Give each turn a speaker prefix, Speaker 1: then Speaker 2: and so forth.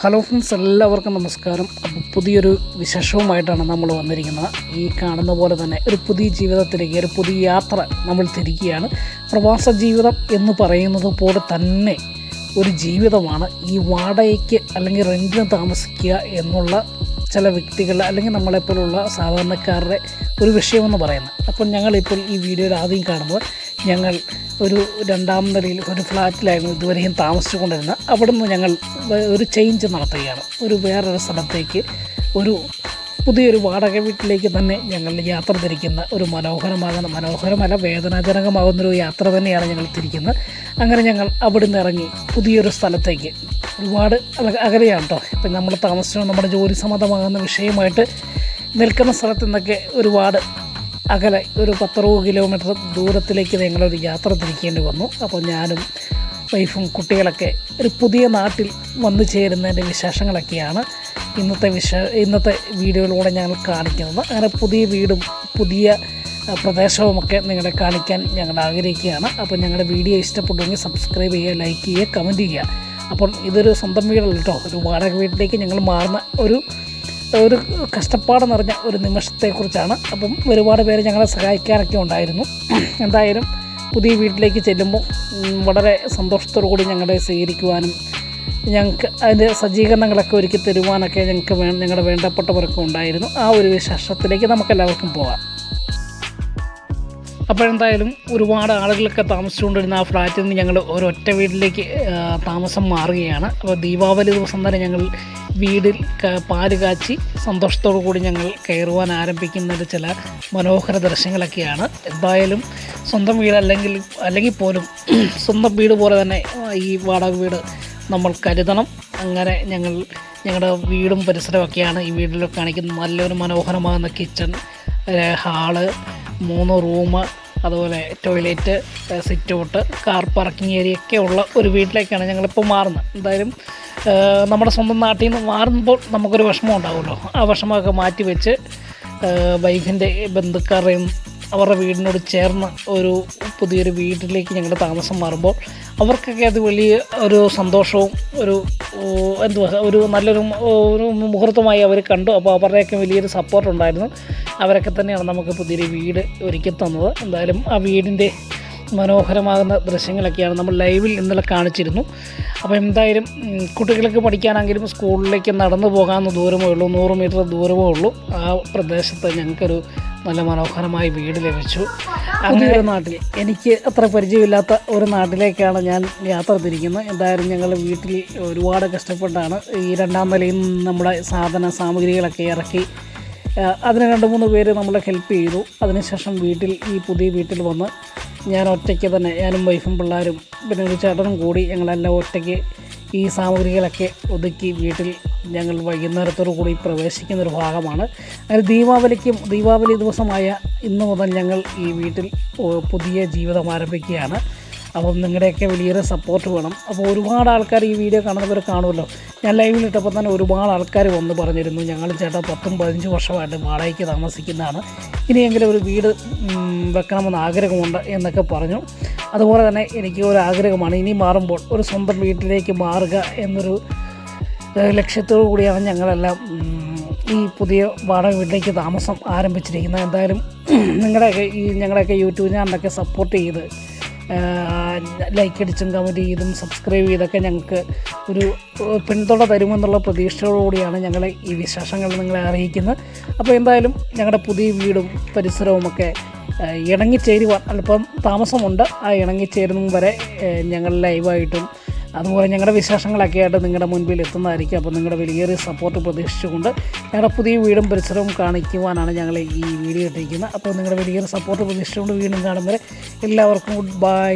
Speaker 1: Hello friends, എല്ലാവർക്കും നമസ്കാരം. അപ്പോൾ പുതിയൊരു വിശേഷവുമായിട്ടാണ് നമ്മൾ വന്നിരിക്കുന്നത്. ഈ കാണുന്ന പോലെ തന്നെ ഒരു പുതിയ ജീവിതത്തിലേക്ക്, ഒരു പുതിയ യാത്ര നമ്മൾ തിരിക്കുകയാണ്. പ്രവാസ ജീവിതം എന്ന് പറയുന്നത് പോലെ തന്നെ ഒരു ജീവിതമാണ് ഈ വാടകയ്ക്ക് അല്ലെങ്കിൽ റെൻറ്റിന് താമസിക്കുക എന്നുള്ള ചില വ്യക്തികൾ അല്ലെങ്കിൽ നമ്മളെപ്പോലുള്ള സാധാരണക്കാരുടെ ഒരു വിഷയമെന്ന് പറയുന്നത്. അപ്പോൾ ഞങ്ങളിപ്പോൾ ഈ വീഡിയോയിൽ ആദ്യം കാണുമ്പോൾ ഞങ്ങൾ ഒരു രണ്ടാം നിലയിൽ ഒരു ഫ്ലാറ്റിലായിരുന്നു ഇതുവരെയും താമസിച്ചു കൊണ്ടിരുന്നത്. അവിടുന്ന് ഞങ്ങൾ ഒരു ചേഞ്ച് നടത്തുകയാണ്. വേറൊരു സ്ഥലത്തേക്ക്, ഒരു പുതിയൊരു വാടക വീട്ടിലേക്ക് തന്നെ ഞങ്ങൾ യാത്ര തിരിക്കുന്ന ഒരു മനോഹരമല്ല, വേദനാജനകമാകുന്നൊരു യാത്ര തന്നെയാണ് ഞങ്ങൾ തിരിക്കുന്നത്. അങ്ങനെ ഞങ്ങൾ അവിടുന്ന് ഇറങ്ങി പുതിയൊരു സ്ഥലത്തേക്ക്, ഒരുപാട് അകലെയാണ് കേട്ടോ. ഇപ്പം നമ്മൾ താമസിച്ചു നമ്മുടെ ജോലി സംബന്ധമാകുന്ന വിഷയമായിട്ട് നിൽക്കുന്ന സ്ഥലത്ത് നിന്നൊക്കെ ഒരുപാട് അകലെ, ഒരു 10-60 കിലോമീറ്റർ ദൂരത്തിലേക്ക് ഞങ്ങളൊരു യാത്ര തിരിക്കേണ്ടി വന്നു. അപ്പോൾ ഞാനും വൈഫും കുട്ടികളൊക്കെ ഒരു പുതിയ നാട്ടിൽ വന്നു ചേരുന്നതിൻ്റെ വിശേഷങ്ങളൊക്കെയാണ് ഇന്നത്തെ വീഡിയോയിലൂടെ ഞങ്ങൾ കാണിക്കുന്നത്. അങ്ങനെ പുതിയ വീടും പുതിയ പ്രദേശവുമൊക്കെ നിങ്ങളെ കാണിക്കാൻ ഞങ്ങൾ ആഗ്രഹിക്കുകയാണ്. അപ്പോൾ ഞങ്ങളുടെ വീഡിയോ ഇഷ്ടപ്പെട്ടുവെങ്കിൽ സബ്സ്ക്രൈബ് ചെയ്യുക, ലൈക്ക് ചെയ്യുക, കമൻറ്റ് ചെയ്യുക. അപ്പോൾ ഇതൊരു സ്വന്തം വീടല്ല കേട്ടോ, ഒരു വാടക വീട്ടിലേക്ക് ഞങ്ങൾ മാറുന്ന ഒരു കഷ്ടപ്പാട് നിറഞ്ഞ ഒരു നിമിഷത്തെക്കുറിച്ചാണ്. അപ്പം ഒരുപാട് പേര് ഞങ്ങളെ സഹായിക്കാനൊക്കെ ഉണ്ടായിരുന്നു. എന്തായാലും പുതിയ വീട്ടിലേക്ക് ചെല്ലുമ്പോൾ വളരെ സന്തോഷത്തോടു കൂടി ഞങ്ങളെ സ്വീകരിക്കുവാനും ഞങ്ങൾക്ക് അതിൻ്റെ സജ്ജീകരണങ്ങളൊക്കെ ഒരുക്കി തരുവാനൊക്കെ ഞങ്ങളുടെ വേണ്ടപ്പെട്ടവരൊക്കെ ഉണ്ടായിരുന്നു. ആ ഒരു വിശേഷത്തിലേക്ക് നമുക്കെല്ലാവർക്കും പോകാം. അപ്പോഴെന്തായാലും ഒരുപാട് ആളുകളൊക്കെ താമസിച്ചുകൊണ്ടിരുന്ന ആ ഫ്ലാറ്റിൽ നിന്ന് ഞങ്ങൾ ഒരൊറ്റ വീട്ടിലേക്ക് താമസം മാറുകയാണ്. അപ്പോൾ ദീപാവലി ദിവസം തന്നെ ഞങ്ങൾ വീടിൽ പാല് കാച്ചി സന്തോഷത്തോടു കൂടി ഞങ്ങൾ കയറുവാൻ ആരംഭിക്കുന്ന ചില മനോഹര ദൃശ്യങ്ങളൊക്കെയാണ്. എന്തായാലും സ്വന്തം അല്ലെങ്കിൽ പോലും സ്വന്തം വീട് പോലെ തന്നെ ഈ വാടക വീട് നമ്മൾ കരുതണം. അങ്ങനെ ഞങ്ങളുടെ വീടും പരിസരമൊക്കെയാണ് ഈ വീട്ടിൽ കാണിക്കുന്നത്. നല്ലൊരു മനോഹരമാകുന്ന കിച്ചൺ, ഹാള്, 3 റൂം, അതുപോലെ toilet, sit out, car parking area ഒക്കെ ഉള്ള ഒരു വീട്ടിലേക്കാണ് ഞങ്ങളിപ്പോൾ മാറുന്നത്. എന്തായാലും നമ്മുടെ സ്വന്തം നാട്ടിൽ നിന്ന് മാറുമ്പോൾ നമുക്കൊരു വിഷമം ഉണ്ടാകുമല്ലോ. ആ വിഷമമൊക്കെ മാറ്റി വെച്ച് വൈഫിൻ്റെ ബന്ധുക്കാരുടെയും അവരുടെ വീടിനോട് ചേർന്ന് പുതിയൊരു വീട്ടിലേക്ക് ഞങ്ങൾ താമസം മാറുമ്പോൾ അവർക്കൊക്കെ അത് വലിയ ഒരു സന്തോഷവും ഒരു നല്ലൊരു മുഹൂർത്തമായി അവർ കണ്ടു. അപ്പോൾ അവരുടെയൊക്കെ വലിയൊരു സപ്പോർട്ടുണ്ടായിരുന്നു. അവരൊക്കെ തന്നെയാണ് നമുക്ക് പുതിയൊരു വീട് ഒരുക്കി തന്നത്. എന്തായാലും ആ വീടിൻ്റെ മനോഹരമാകുന്ന ദൃശ്യങ്ങളൊക്കെയാണ് നമ്മൾ ലൈവിൽ ഇന്നലെ കാണിച്ചിരുന്നു. അപ്പോൾ എന്തായാലും കുട്ടികൾക്ക് പഠിക്കാനെങ്കിലും സ്കൂളിലേക്ക് നടന്നു പോകാവുന്ന ദൂരമേ ഉള്ളൂ, 100 മീറ്റർ ദൂരമേ ഉള്ളൂ. ആ പ്രദേശത്ത് ഞങ്ങൾക്കൊരു നല്ല മനോഹരമായ വീട് ലഭിച്ചു. അങ്ങനെ ഒരു നാട്ടിൽ, എനിക്ക് അത്ര പരിചയമില്ലാത്ത ഒരു നാട്ടിലേക്കാണ് ഞാൻ യാത്ര തിരിക്കുന്നത്. എന്തായാലും ഞങ്ങൾ വീട്ടിൽ ഒരുപാട് കഷ്ടപ്പെട്ടാണ് ഈ രണ്ടാം നിലയിൽ നമ്മുടെ സാമഗ്രികളൊക്കെ ഇറക്കി. അതിന് 2-3 പേര് നമ്മളെ ഹെൽപ്പ് ചെയ്തു. അതിനുശേഷം ഈ പുതിയ വീട്ടിൽ വന്ന് ഞാൻ ഒറ്റയ്ക്ക് തന്നെ, ഞാനും വൈഫും പിള്ളേരും പിന്നെ ഒരു ചേട്ടനും കൂടി ഞങ്ങളെല്ലാം ഒറ്റയ്ക്ക് ഈ സാമഗ്രികളൊക്കെ ഒതുക്കി വീട്ടിൽ ഞങ്ങൾ വൈകുന്നേരത്തോടു കൂടി പ്രവേശിക്കുന്നൊരു ഭാഗമാണ്. അങ്ങനെ ദീപാവലി ദിവസമായ ഇന്ന് മുതൽ ഞങ്ങൾ ഈ വീട്ടിൽ പുതിയ ജീവിതം ആരംഭിക്കുകയാണ്. അപ്പം നിങ്ങളുടെയൊക്കെ വലിയൊരു സപ്പോർട്ട് വേണം. അപ്പോൾ ഒരുപാട് ആൾക്കാർ ഈ വീഡിയോ കാണുന്നവർ കാണുമല്ലോ. ഞാൻ ലൈവിലിട്ടപ്പോൾ തന്നെ ഒരുപാട് ആൾക്കാർ വന്ന് പറഞ്ഞിരുന്നു, ഞങ്ങൾ ചേട്ടാ 10-15 വർഷമായിട്ട് വാടകയ്ക്ക് താമസിക്കുന്നതാണ്, ഇനിയെങ്കിലും ഒരു വീട് വെക്കണമെന്ന് ആഗ്രഹമുണ്ട് എന്നൊക്കെ പറഞ്ഞു. അതുപോലെ തന്നെ എനിക്ക് ഒരു ആഗ്രഹമാണ്, ഇനി മാറുമ്പോൾ ഒരു സ്വന്തം വീട്ടിലേക്ക് മാറുക എന്നൊരു ലക്ഷ്യത്തോടു കൂടിയാണ് ഞങ്ങളെല്ലാം ഈ പുതിയ വാടക വീട്ടിലേക്ക് താമസം ആരംഭിച്ചിരിക്കുന്നത്. എന്തായാലും ഞങ്ങളുടെയൊക്കെ യൂട്യൂബ് ചാനലൊക്കെ സപ്പോർട്ട് ചെയ്ത് ലൈക്ക് അടിച്ചും കമൻറ്റ് ചെയ്തും സബ്സ്ക്രൈബ് ചെയ്തൊക്കെ ഞങ്ങൾക്ക് ഒരു പിന്തുണ തരുമെന്നുള്ള പ്രതീക്ഷയോടുകൂടിയാണ് ഞങ്ങൾ ഈ വിശേഷങ്ങൾ നിങ്ങളെ അറിയിക്കുന്നത്. അപ്പോൾ എന്തായാലും ഞങ്ങളുടെ പുതിയ വീടും പരിസരവുമൊക്കെ ഇണങ്ങിച്ചേരുവാൻ അല്പം താമസമുണ്ട്. ആ ഇണങ്ങിച്ചേരുന്നതും വരെ ഞങ്ങൾ ലൈവായിട്ടും അതുപോലെ ഞങ്ങളുടെ വിശേഷങ്ങളൊക്കെ ആയിട്ട് നിങ്ങളുടെ മുൻപിൽ എത്തുന്നതായിരിക്കും. അപ്പോൾ നിങ്ങളുടെ വലിയൊരു സപ്പോർട്ട് പ്രതീക്ഷിച്ചുകൊണ്ട് ഞങ്ങളുടെ പുതിയ വീടും പരിസരവും കാണിക്കുവാനാണ് ഞങ്ങൾ ഈ വീഡിയോ ഇട്ടിരിക്കുന്നത്. അപ്പോൾ നിങ്ങളുടെ വലിയൊരു സപ്പോർട്ട് പ്രതീക്ഷിച്ചുകൊണ്ട് വീണ്ടും കാണും വരെ എല്ലാവർക്കും ഗുഡ് ബൈ.